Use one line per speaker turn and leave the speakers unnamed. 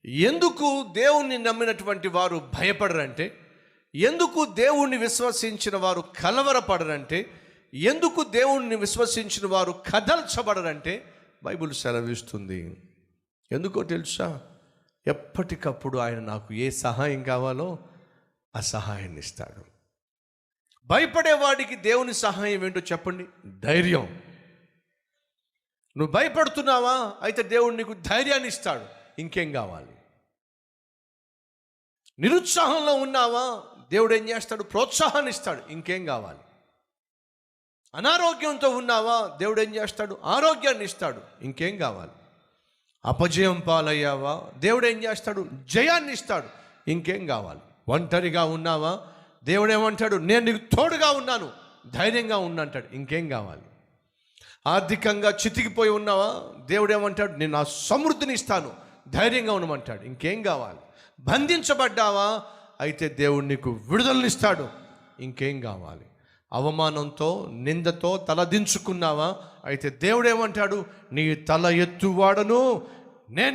ఎందుకు దేవుణ్ణి నమ్మినటువంటి వారు భయపడరంటే, ఎందుకు దేవుణ్ణి విశ్వసించిన వారు కలవరపడరంటే, ఎందుకు దేవుణ్ణి విశ్వసించిన వారు కదల్చబడరంటే బైబిల్ సెలవిస్తుంది. ఎందుకో తెలుసా? ఎప్పటికప్పుడు ఆయన నాకు ఏ సహాయం కావాలో ఆ సహాయాన్ని ఇస్తాడు. భయపడేవాడికి దేవుని సహాయం ఏంటో చెప్పండి? ధైర్యం. నువ్వు భయపడుతున్నావా? అయితే దేవుడు నీకు ధైర్యాన్ని ఇస్తాడు. ఇంకేం కావాలి? నిరుత్సాహంలో ఉన్నావా? దేవుడు ఏం చేస్తాడు? ప్రోత్సాహాన్ని ఇస్తాడు. ఇంకేం కావాలి? అనారోగ్యంతో ఉన్నావా? దేవుడు ఏం చేస్తాడు? ఆరోగ్యాన్ని ఇస్తాడు. ఇంకేం కావాలి? అపజయం పాలయ్యావా? దేవుడు ఏం చేస్తాడు? జయాన్ని ఇస్తాడు. ఇంకేం కావాలి? ఒంటరిగా ఉన్నావా? దేవుడు ఏమంటాడు? నేను నీకు తోడుగా ఉన్నాను, ధైర్యంగా ఉన్నా అంటాడు. ఇంకేం కావాలి? ఆర్థికంగా చితికిపోయి ఉన్నావా? దేవుడు ఏమంటాడు? నేను నా సమృద్ధిని ఇస్తాను, ధైర్యంగా ఉండమంటాడు. ఇంకేం కావాలి? బంధించబడ్డావా? అయితే దేవుడు నీకు విడుదలనిస్తాడు. ఇంకేం కావాలి? అవమానంతో నిందతో తలదించుకున్నావా? అయితే దేవుడు ఏమంటాడు? నీ తల ఎత్తువాడను నేను.